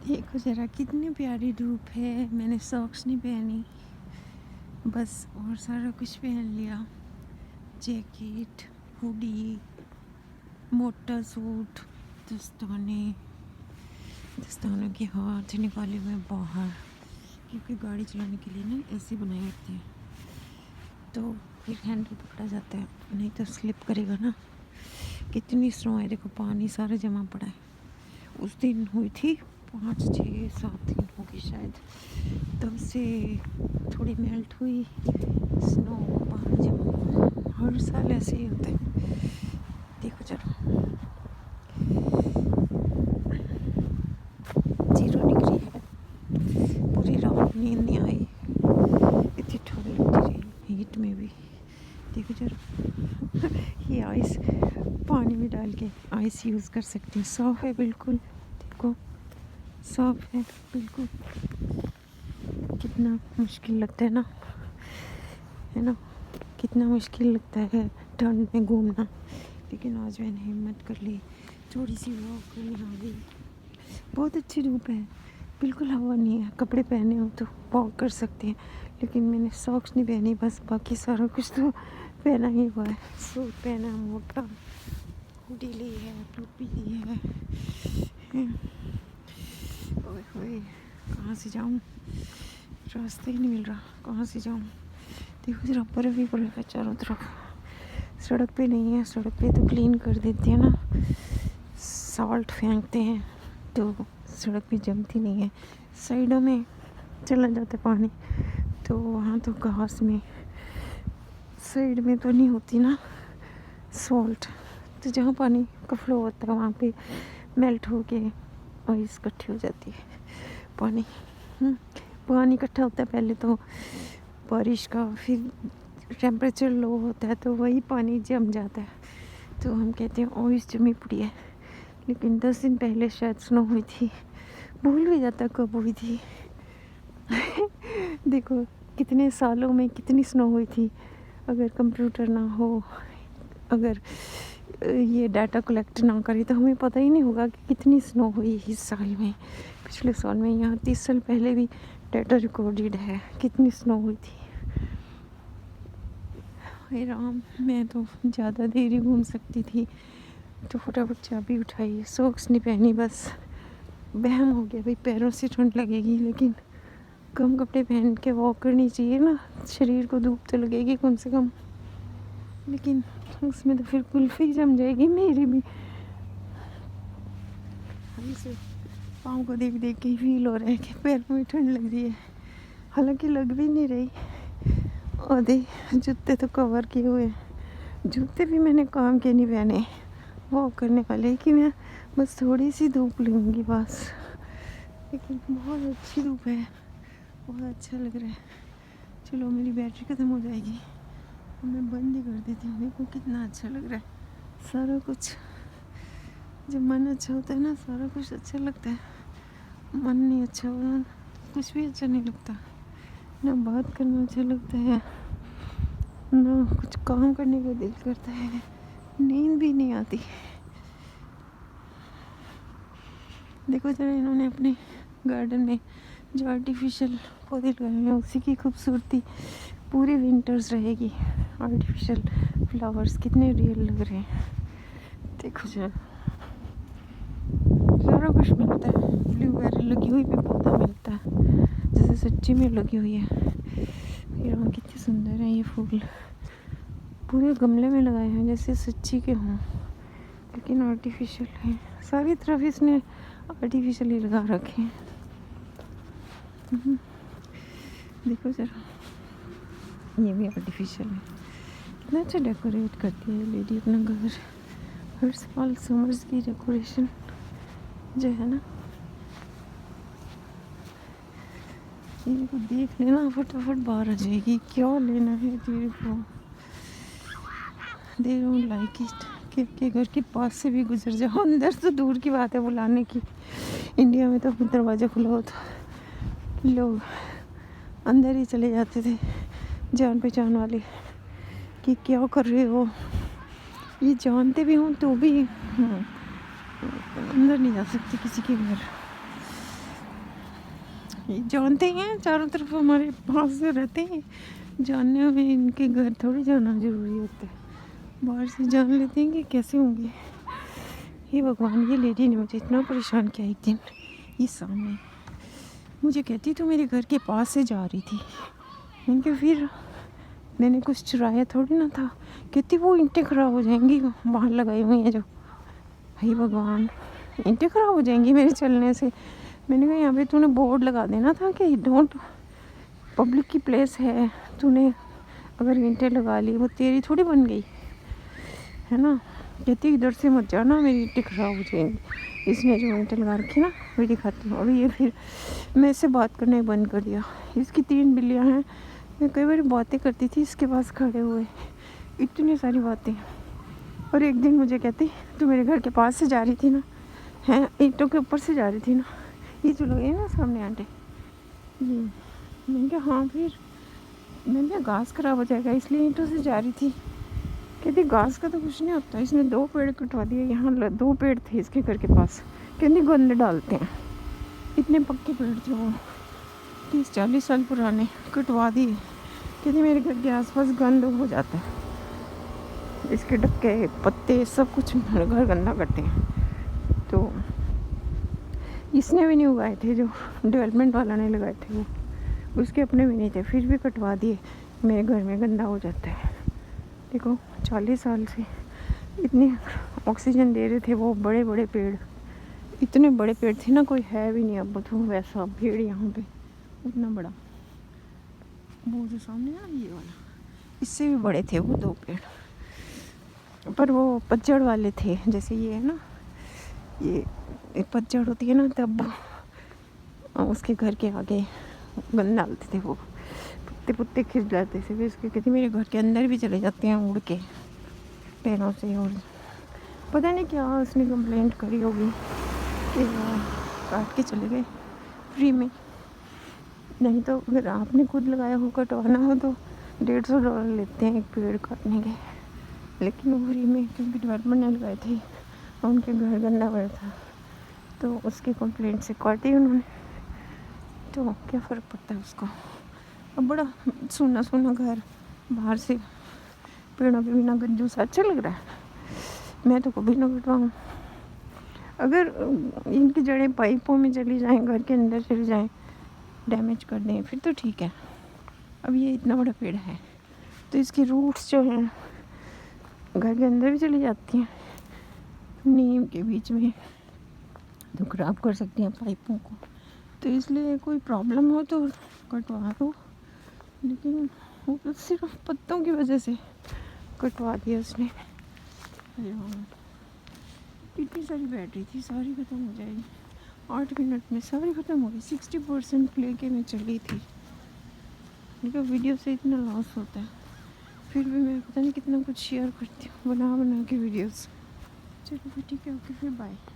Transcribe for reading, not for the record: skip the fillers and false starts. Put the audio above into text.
देखो ज़रा कितनी प्यारी धूप है। मैंने सॉक्स नहीं पहनी बस, और सारा कुछ पहन लिया। जैकेट, हुडी, मोटा सूट, दस्तानों के हाथ निकाले हुए बाहर, क्योंकि गाड़ी चलाने के लिए ना ऐसे बनाए होते हैं, तो फिर हैंडल पकड़ा जाता है, नहीं तो स्लिप करेगा ना। कितनी स्नो है, देखो पानी सारा जमा पड़ा है। उस दिन हुई थी 5, 6, 7 दिन हो गए शायद, तब से थोड़ी मेल्ट हुई स्नो, पानी जमा हुआ। हर साल ऐसे ही होता है। देखो जरा, जीरो डिग्री है, पूरी रात नींद नहीं आई, इतनी ठंड लगती रही हीट में भी। देखो जरा ये आइस पानी में डाल के आइस यूज़ कर सकते हैं। साफ़ है बिल्कुल, देखो साफ़ है बिल्कुल। कितना मुश्किल लगता है ना, है ना, कितना मुश्किल लगता है ठंड में घूमना, लेकिन आज मैंने हिम्मत कर ली, थोड़ी सी वॉक करनी आ गई। बहुत अच्छी धूप है, बिल्कुल हवा नहीं है। कपड़े पहने हो तो वॉक कर सकते हैं, लेकिन मैंने सॉक्स नहीं पहनी बस, बाकी सारा कुछ तो पहना ही हुआ है। सूट पहना, मोटा हुडी ली है, टोपी ली है। ओए होए, कहाँ से जाऊँ, रास्ता ही नहीं मिल रहा, कहाँ से जाऊँ। देखो जरा, बर्फ़ ही बर्फ़ है चारों तरफ। सड़क पे नहीं है, सड़क पे तो क्लीन कर देते हैं ना, सॉल्ट फेंकते हैं तो सड़क पे जमती नहीं है। साइडों में चला जाता है पानी, तो वहाँ तो घास में साइड में तो नहीं होती ना सॉल्ट, तो जहाँ पानी का फ्लो होता है वहाँ पे मेल्ट हो के आइस इकट्ठी हो जाती है। पानी पानी इकट्ठा होता है पहले तो बारिश का, फिर टेम्परेचर लो होता है तो वही पानी जम जाता है, तो हम कहते हैं आइस जमी पड़ी है। लेकिन 10 दिन पहले शायद स्नो हुई थी, भूल भी जाता कब हुई थी। देखो कितने सालों में कितनी स्नो हुई थी। अगर कंप्यूटर ना हो, अगर ये डाटा कलेक्ट ना करें तो हमें पता ही नहीं होगा कि कितनी स्नो हुई इस साल में, पिछले साल में। यहाँ 30 साल पहले भी डाटा रिकॉर्डेड है कितनी स्नो हुई थी। हे राम, मैं तो ज़्यादा देर ही घूम सकती थी, तो फटाफट चाबी उठाई, सॉक्स नहीं पहनी बस। वहम हो गया भाई पैरों से ठंड लगेगी, लेकिन कम कपड़े पहन के वॉक करनी चाहिए ना, शरीर को धूप तो लगेगी कम से कम, लेकिन उसमें तो फिर कुल्फी जम जाएगी मेरी भी। से पाँव को देख देख के ही फील हो रहा है कि पैरों में ठंड लग रही है, हालांकि लग भी नहीं रही। आधे जूते तो कवर किए हुए, जूते भी मैंने काम के नहीं पहने वॉक करने वाले, कि मैं बस थोड़ी सी धूप लूँगी बस। लेकिन बहुत अच्छी धूप है, बहुत अच्छा लग रहा है। चलो मेरी बैटरी ख़त्म हो जाएगी, मैं बंद ही कर देती हूँ। देखो कितना अच्छा लग रहा है सारा कुछ। जब मन अच्छा होता है ना, सारा कुछ अच्छा लगता है। मन नहीं अच्छा हो ना, कुछ भी अच्छा नहीं लगता, ना बात करना अच्छा लगता है, ना कुछ काम करने का दिल करता है, नींद भी नहीं आती। देखो जरा, इन्होंने अपने गार्डन में जो आर्टिफिशियल पौधे लगाए हैं उसी की खूबसूरती पूरी विंटर्स रहेगी। आर्टिफिशियल फ्लावर्स कितने रियल लग रहे हैं, देखो जरा, सारा कुछ मिलता है। ब्लूबेरी लगी हुई भी पौधा मिलता है, जैसे सच्ची में लगी हुई है। ये रंग कितने सुंदर है, ये फूल पूरे गमले में लगाए हैं जैसे सच्ची के हों, लेकिन आर्टिफिशियल है। सारी तरफ इसने आर्टिफिशियल ही लगा रखे हैं। देखो जरा, ये भी आर्टिफिशियल है। कितना अच्छा डेकोरेट करती है लेडी अपना घर। हर साल समर्स की डेकोरेशन जो है ना, ये को देख लेना फटाफट बाहर आ जाएगी, क्या लेना है तेरे को। दे डोंट लाइक इट के घर के पास से भी गुजर जाओ, अंदर तो दूर की बात है बुलाने की। इंडिया में तो दरवाज़ा खुला होता लोग अंदर ही चले जाते थे, जान पहचान वाले, कि क्या कर रहे हो, ये जानते भी हों तो भी अंदर नहीं जा सकते किसी के घर। ये जानते हैं, चारों तरफ हमारे पास से रहते हैं, जानने में इनके घर थोड़ी जाना ज़रूरी होता है, बाहर से जान लेते हैं कि कैसे होंगे। हे भगवान, ये लेडी ने मुझे इतना परेशान किया एक दिन। ये सामने मुझे कहती तू मेरे घर के पास से जा रही थी। मैंने कहा फिर मैंने कुछ चुराया थोड़ी ना था। कहती वो ईंटें ख़राब हो जाएंगी बाहर लगाई हुई हैं जो। हे भगवान, ईंटें ख़राब हो जाएंगी मेरे चलने से। मैंने कहा यहाँ पे तूने बोर्ड लगा देना था कि डोंट, पब्लिक की प्लेस है, तूने अगर ईंटें लगा ली वो तेरी थोड़ी बन गई है ना। कहती इधर से मत जाना, मेरी ईंटें ख़राब हो जाएंगी। इसने जो ईंटें लगा रखी ना वही दिखाती हूँ। अभी ये फिर मैं इससे बात करना ही बंद कर दिया। इसकी 3 बिल्लियाँ हैं, मैं कई बार बातें करती थी इसके पास खड़े हुए, इतनी सारी बातें। और एक दिन मुझे कहती तू मेरे घर के पास से जा रही थी ना, हैं ईंटों के ऊपर से जा रही थी ना, ये जो लगे ना सामने आंटे ये। मैंने कहा हाँ, फिर मैंने कहा घास खराब हो जाएगा इसलिए ईंटों से जा रही थी। कहती घास का तो कुछ नहीं होता, इसने 2 पेड़ कटवा दिए। यहाँ 2 पेड़ थे इसके घर के पास, कहती गंद डालते हैं। इतने पक्के पेड़ थे वो, 30-40 साल पुराने, कटवा दिए। कहती मेरे घर के आसपास गंद हो जाता है, इसके डक्के पत्ते सब कुछ मेरा घर गंदा करते हैं। तो इसने भी नहीं उगाए थे, जो डेवलपमेंट वाला ने लगाए थे वो, उसके अपने भी नहीं थे, फिर भी कटवा दिए। मेरे घर में गंदा हो जाता है। देखो 40 साल से इतनी ऑक्सीजन दे रहे थे वो बड़े बड़े पेड़, इतने बड़े पेड़ थे ना, कोई है भी नहीं अब तो वैसा पेड़ यहाँ पे उतना बड़ा। वो जो सामने है ना ये वाला, इससे भी बड़े थे वो 2 पेड़, पर वो पतझड़ वाले थे। जैसे ये है ना, ये पतझड़ होती है ना तब उसके घर के आगे गंद डालते थे वो, पुत्ते खिंच जाते थे। फिर उसके कहती मेरे घर के अंदर भी चले जाते हैं उड़ के पैरों से। और पता नहीं क्या उसने कंप्लेंट करी होगी कि वो काट के चले गए फ्री में। नहीं तो अगर आपने खुद लगाया हो, कटवाना हो तो $150 लेते हैं एक पेड़ काटने के, लेकिन वो फ्री में, क्योंकि डेवलपमेंट ने लगाए थे और उनके घर गंदा पड़ा था तो उसकी कंप्लेंट से काटी उन्होंने। तो क्या फ़र्क पड़ता है उसको। अब बड़ा सूना सूना घर, बाहर से पेड़ों के बिना गंजू सा अच्छा लग रहा है। मैं तो कभी ना कटवाऊँ। अगर इनकी जड़ें पाइपों में चली जाएं, घर के अंदर चली जाएं, डैमेज कर दें, फिर तो ठीक है। अब ये इतना बड़ा पेड़ है तो इसकी रूट्स जो हैं घर के अंदर भी चली जाती हैं, नीम के बीच में, तो ख़राब कर सकती हैं पाइपों को। तो इसलिए कोई प्रॉब्लम हो तो कटवा दो, लेकिन वो तो सिर्फ पत्तों की वजह से कटवा दिया उसने। इतनी सारी बैटरी थी, सारी ख़त्म हो जाएगी 8 मिनट में, सारी ख़त्म हो गई। 60% लेके मैं चली थी, लेकिन वीडियो से इतना लॉस होता है, फिर भी मैं पता नहीं कितना कुछ शेयर करती हूँ बना के वीडियोस। चलो फिर ठीक है, ओके, फिर बाय।